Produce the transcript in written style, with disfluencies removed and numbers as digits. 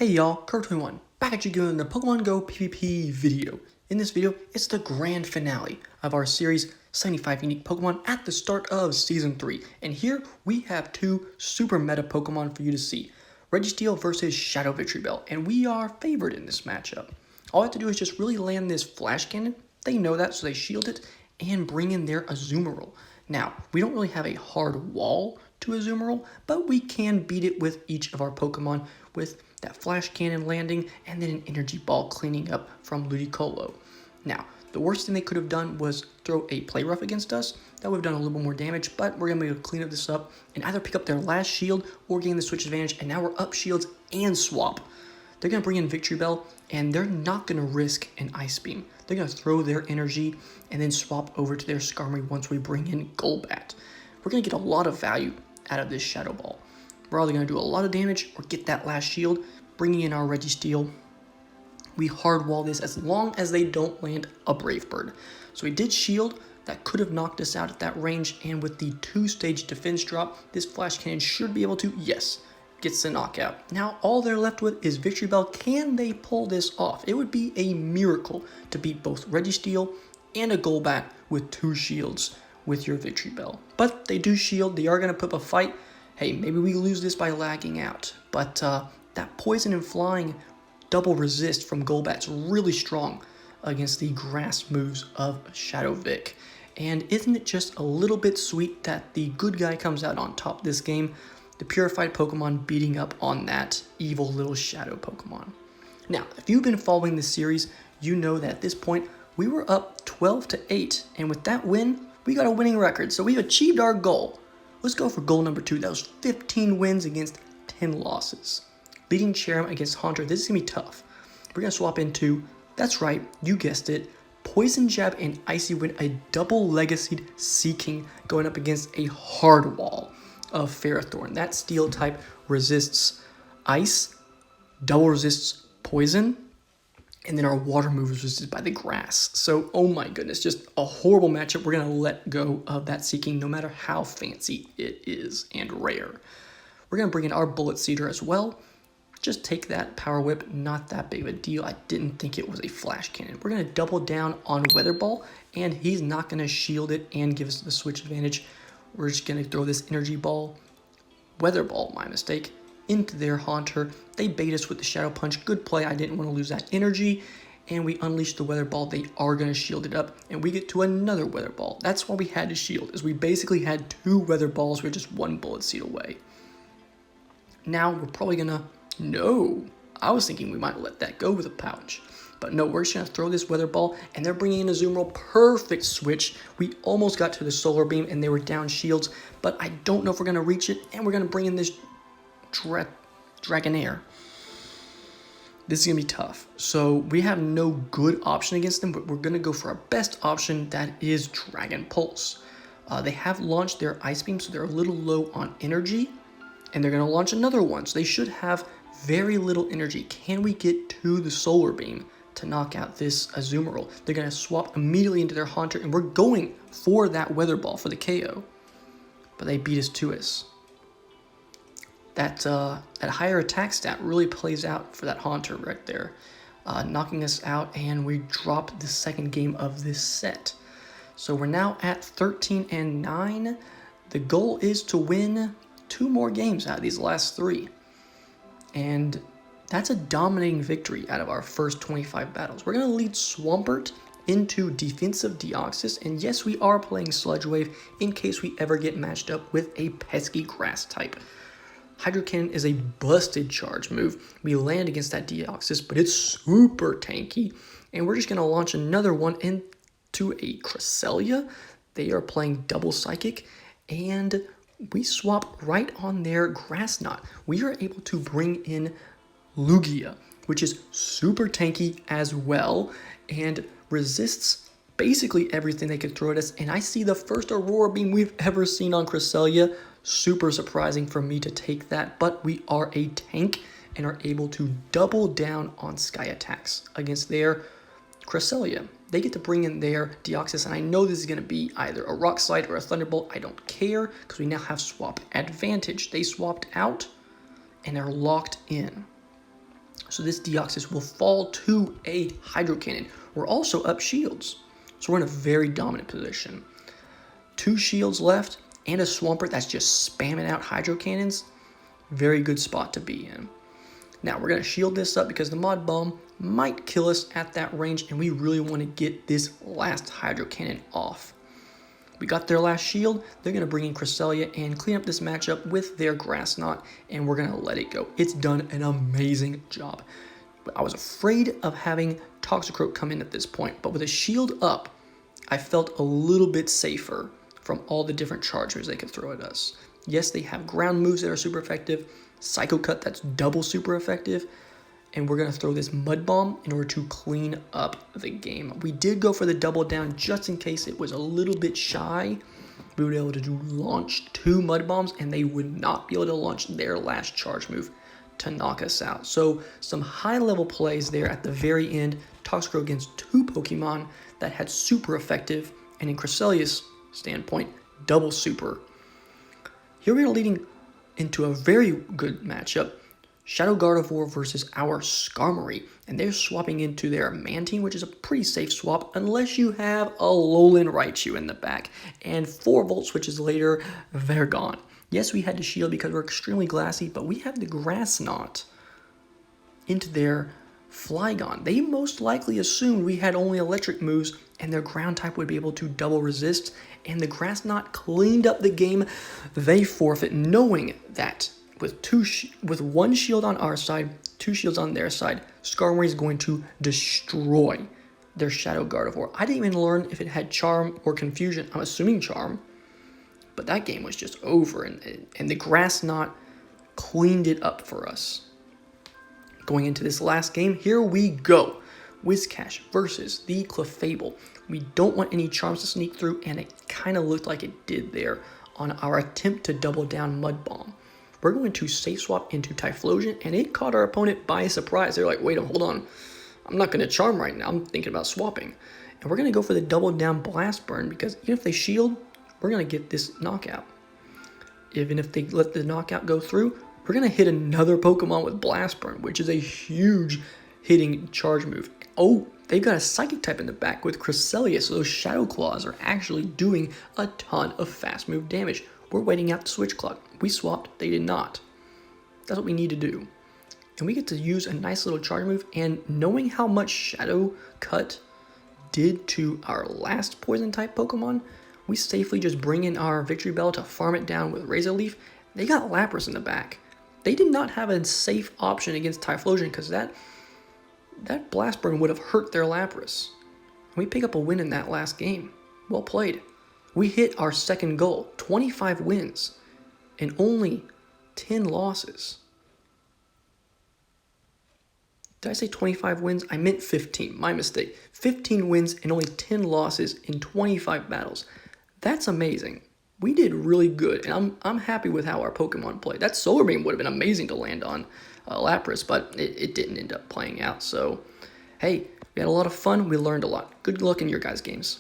Hey y'all, Kurt21, back at you doing the Pokemon Go PvP video. In this video, it's the grand finale of our series 75 unique Pokemon at the start of Season 3. And here we have two super meta Pokemon for you to see. Registeel versus Shadow Victreebel, and we are favored in this matchup. All I have to do is just really land this Flash Cannon. They know that, so they shield it and bring in their Azumarill. Now, we don't really have a hard wall to Azumarill, but we can beat it with each of our Pokemon with that Flash Cannon landing and then an Energy Ball cleaning up from Ludicolo. Now, the worst thing they could have done was throw a Play Rough against us. That would have done a little bit more damage, but we're going to be able to clean up this up and either pick up their last shield or gain the switch advantage, and now we're up shields and swap. They're going to bring in Victreebel, and they're not going to risk an Ice Beam. They're going to throw their energy and then swap over to their Skarmory once we bring in Golbat. We're going to get a lot of value out of this Shadow Ball. We're either going to do a lot of damage or get that last shield, bringing in our Registeel. We hard wall this as long as they don't land a Brave Bird. So we did shield. That could have knocked us out at that range, and with the 2-stage defense drop, this Flash Cannon should be able to, yes, gets the knockout. Now all they're left with is Victreebel. Can they pull this off? It would be a miracle to beat both Registeel and a Golbat with 2 shields with your Victreebel. But they do shield. They are going to put up a fight. Hey, maybe we lose this by lagging out. But that Poison and Flying double resist from Golbat's really strong against the grass moves of Shadow Vic. And isn't it just a little bit sweet that the good guy comes out on top this game? The purified Pokemon beating up on that evil little Shadow Pokemon. Now, if you've been following this series, you know that at this point, we were up 12-8. And with that win, we got a winning record. So we've achieved our goal. Let's go for goal number 2. That was 15 wins against 10 losses. Leading Cherrim against Haunter. This is going to be tough. We're going to swap into, that's right, you guessed it, Poison Jab and Icy Wind, a double Legacied Seeking going up against a hard wall of Ferrothorn. That Steel type resists Ice, double resists Poison, and then our water move is resisted by the grass. So, oh my goodness, just a horrible matchup. We're going to let go of that Seeking no matter how fancy it is and rare. We're going to bring in our Bullet Seeder as well. Just take that Power Whip, not that big of a deal. I didn't think it was a Flash Cannon. We're going to double down on Weather Ball, and he's not going to shield it and give us the switch advantage. We're just going to throw this Energy Ball, Weather Ball, my mistake, into their Haunter. They bait us with the Shadow Punch. Good play. I didn't want to lose that energy. And we unleash the Weather Ball. They are going to shield it up, and we get to another Weather Ball. That's why we had to shield, is we basically had 2 Weather Balls. We're just 1 Bullet Seed away. Now we're probably going to... No, I was thinking we might let that go with a pouch. But no, we're just going to throw this Weather Ball, and they're bringing in a Azumarill. Perfect switch. We almost got to the Solar Beam, and they were down shields, but I don't know if we're going to reach it, and we're going to bring in this Dragonair. This is going to be tough. So we have no good option against them, but we're going to go for our best option, that is Dragon Pulse. They have launched their Ice Beam, so they're a little low on energy, and they're going to launch another one, so they should have very little energy. Can we get to the Solar Beam to knock out this Azumarill? They're going to swap immediately into their Haunter, and we're going for that Weather Ball for the KO. But they beat us to us. That higher attack stat really plays out for that Haunter right there. Knocking us out, and we drop the second game of this set. So we're now at 13-9. The goal is to win 2 more games out of these last 3. And that's a dominating victory out of our first 25 battles. We're going to lead Swampert into defensive Deoxys, and yes, we are playing Sludge Wave in case we ever get matched up with a pesky grass type. Hydro Cannon is a busted charge move. We land against that Deoxys, but it's super tanky, and we're just going to launch another one into a Cresselia. They are playing double Psychic, and we swap right on their Grass Knot. We are able to bring in Lugia, which is super tanky as well, and resists basically everything they could throw at us. And I see the first Aurora Beam we've ever seen on Cresselia. Super surprising for me to take that, but we are a tank and are able to double down on Sky Attacks against their Cresselia. They get to bring in their Deoxys, and I know this is going to be either a Rock Slide or a Thunderbolt. I don't care, because we now have swap advantage. They swapped out and are locked in. So this Deoxys will fall to a Hydro Cannon. We're also up shields. So we're in a very dominant position. 2 shields left and a Swampert that's just spamming out Hydro Cannons. Very good spot to be in. Now we're going to shield this up because the Mod Bomb might kill us at that range, and we really want to get this last Hydro Cannon off. We got their last shield. They're going to bring in Cresselia and clean up this matchup with their Grass Knot, and we're going to let it go. It's done an amazing job. I was afraid of having Toxicroak come in at this point, but with a shield up, I felt a little bit safer from all the different charge moves they could throw at us. Yes, they have ground moves that are super effective, Psycho Cut that's double super effective, and we're going to throw this Mud Bomb in order to clean up the game. We did go for the double down just in case it was a little bit shy. We would be able to launch 2 Mud Bombs, and they would not be able to launch their last charge move to knock us out. So some high-level plays there at the very end. Toxicroak against 2 Pokemon that had super effective, and in Cresselia's standpoint, double super. Here we are leading into a very good matchup. Shadow Gardevoir versus our Skarmory, and they're swapping into their Mantine, which is a pretty safe swap unless you have a Alolan Raichu in the back, and 4 Volt Switches later, they're gone. Yes, we had to shield because we're extremely glassy, but we have the Grass Knot into their Flygon. They most likely assumed we had only electric moves and their ground type would be able to double resist, and the Grass Knot cleaned up the game. They forfeit, knowing that with 1 shield on our side, 2 shields on their side, Skarmory is going to destroy their Shadow Gardevoir. I didn't even learn if it had Charm or Confusion. I'm assuming Charm, but that game was just over, and the Grass Knot cleaned it up for us. Going into this last game, here we go. Whiscash versus the Clefable. We don't want any charms to sneak through, and it kind of looked like it did there on our attempt to double down Mud Bomb. We're going to safe swap into Typhlosion, and it caught our opponent by surprise. They're like, wait, hold on. I'm not going to charm right now. I'm thinking about swapping. And we're going to go for the double down Blast Burn, because even if they shield, we're going to get this knockout. Even if they let the knockout go through, we're going to hit another Pokemon with Blast Burn, which is a huge hitting charge move. Oh, they've got a Psychic type in the back with Cresselia, so those Shadow Claws are actually doing a ton of fast move damage. We're waiting out the switch clock. We swapped, they did not. That's what we need to do. And we get to use a nice little charge move, and knowing how much Shadow Cut did to our last Poison type Pokemon, we safely just bring in our Victory Bell to farm it down with Razor Leaf. They got Lapras in the back. They did not have a safe option against Typhlosion, because that Blast Burn would have hurt their Lapras. And we pick up a win in that last game. Well played. We hit our second goal, 25 wins, and only 10 losses. Did I say 25 wins? I meant 15, my mistake. 15 wins and only 10 losses in 25 battles. That's amazing. We did really good, and I'm happy with how our Pokemon played. That Solar Beam would have been amazing to land on Lapras, but it didn't end up playing out. So, hey, we had a lot of fun. We learned a lot. Good luck in your guys' games.